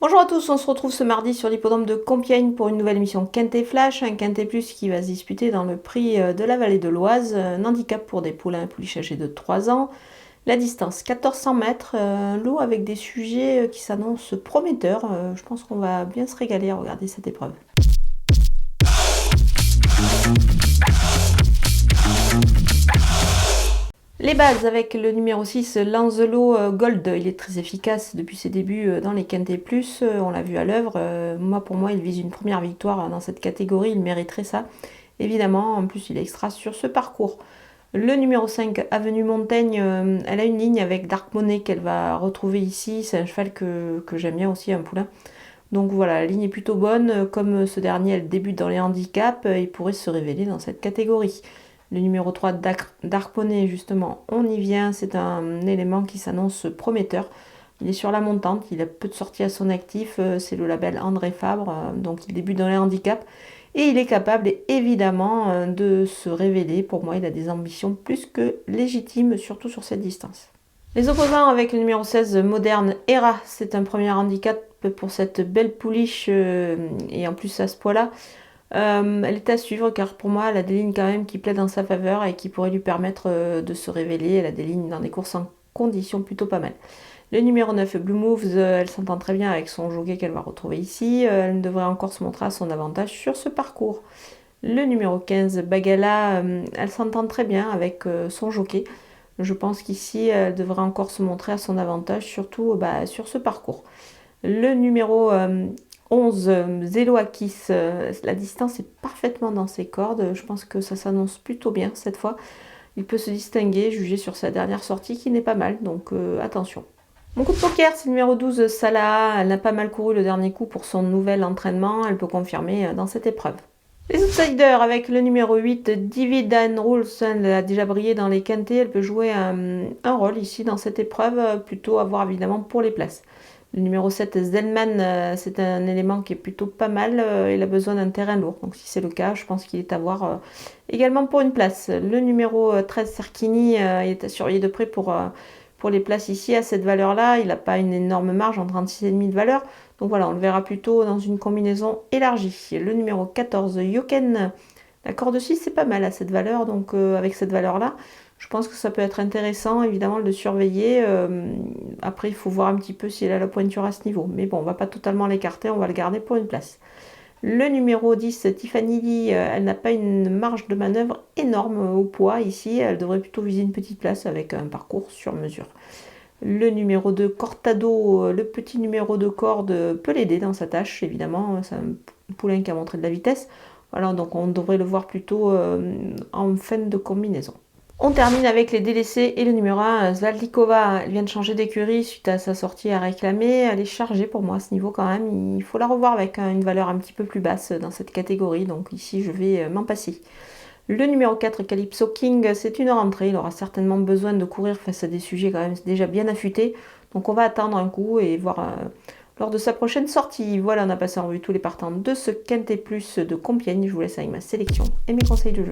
Bonjour à tous, on se retrouve ce mardi sur l'hippodrome de Compiègne pour une nouvelle émission Quintet Flash, un Quintet Plus qui va se disputer dans le prix de la vallée de l'Oise, un handicap pour des poulains pouliches âgés de 3 ans, la distance 1400 mètres, un lot avec des sujets qui s'annoncent prometteurs, je pense qu'on va bien se régaler à regarder cette épreuve. Les bases avec le numéro 6, Lanzelot Gold, il est très efficace depuis ses débuts dans les Quintet Plus, on l'a vu à l'œuvre. Pour moi, il vise une première victoire dans cette catégorie, il mériterait ça. Évidemment, en plus, il est extra sur ce parcours. Le numéro 5, Avenue Montaigne, elle a une ligne avec Dark Money qu'elle va retrouver ici. C'est un cheval que j'aime bien aussi, un poulain. Donc voilà, la ligne est plutôt bonne. Comme ce dernier, elle débute dans les handicaps, il pourrait se révéler dans cette catégorie. Le numéro 3, Dark Poney, justement, on y vient. C'est un élément qui s'annonce prometteur. Il est sur la montante, il a peu de sorties à son actif. C'est le label André Fabre, donc il débute dans les handicaps. Et il est capable, évidemment, de se révéler. Pour moi, il a des ambitions plus que légitimes, surtout sur cette distance. Les opposants avec le numéro 16, Moderne Era, c'est un premier handicap pour cette belle pouliche et en plus à ce poids-là. Elle est à suivre car pour moi elle a des lignes quand même qui plaident en sa faveur et qui pourraient lui permettre de se révéler. Elle a des lignes dans des courses en conditions plutôt pas mal. Le numéro 9, Blue Moves, elle s'entend très bien avec son jockey qu'elle va retrouver ici. Elle devrait encore se montrer à son avantage sur ce parcours. Le numéro 15, Bagala, elle s'entend très bien avec son jockey. Je pense qu'ici elle devrait encore se montrer à son avantage, surtout sur ce parcours. Le numéro 11, Zeloakis, la distance est parfaitement dans ses cordes. Je pense que ça s'annonce plutôt bien cette fois. Il peut se distinguer, jugé sur sa dernière sortie qui n'est pas mal, donc attention. Mon coup de poker, c'est le numéro 12, Salah. Elle n'a pas mal couru le dernier coup pour son nouvel entraînement. Elle peut confirmer dans cette épreuve. Les outsiders avec le numéro 8, Dividend Rules, elle a déjà brillé dans les quintés. Elle peut jouer un rôle ici dans cette épreuve, plutôt à voir évidemment pour les places. Le numéro 7, Zenman, c'est un élément qui est plutôt pas mal. Il a besoin d'un terrain lourd. Donc si c'est le cas, je pense qu'il est à voir également pour une place. Le numéro 13, Serkini, il est à surveiller de près pour les places ici. À cette valeur-là, il n'a pas une énorme marge en 36,5 de valeur. Donc voilà, on le verra plutôt dans une combinaison élargie. Le numéro 14, Yoken, la corde 6, c'est pas mal à cette valeur. Donc avec cette valeur-là, je pense que ça peut être intéressant, évidemment, de surveiller. Après, il faut voir un petit peu si elle a la pointure à ce niveau. Mais bon, on ne va pas totalement l'écarter, on va le garder pour une place. Le numéro 10, Tiffany Lee, elle n'a pas une marge de manœuvre énorme au poids ici. Elle devrait plutôt viser une petite place avec un parcours sur mesure. Le numéro 2, Cortado, le petit numéro de corde, peut l'aider dans sa tâche, évidemment. C'est un poulain qui a montré de la vitesse. Voilà, donc on devrait le voir plutôt en fin de combinaison. On termine avec les délaissés et le numéro 1, Zvaldikova. Elle vient de changer d'écurie suite à sa sortie à réclamer. Elle est chargée pour moi à ce niveau quand même. Il faut la revoir avec une valeur un petit peu plus basse dans cette catégorie. Donc ici, je vais m'en passer. Le numéro 4, Calypso King, c'est une rentrée. Il aura certainement besoin de courir face à des sujets quand même déjà bien affûtés. Donc on va attendre un coup et voir lors de sa prochaine sortie. Voilà, on a passé en revue tous les partants de ce Quintet Plus de Compiègne. Je vous laisse avec ma sélection et mes conseils de jeu.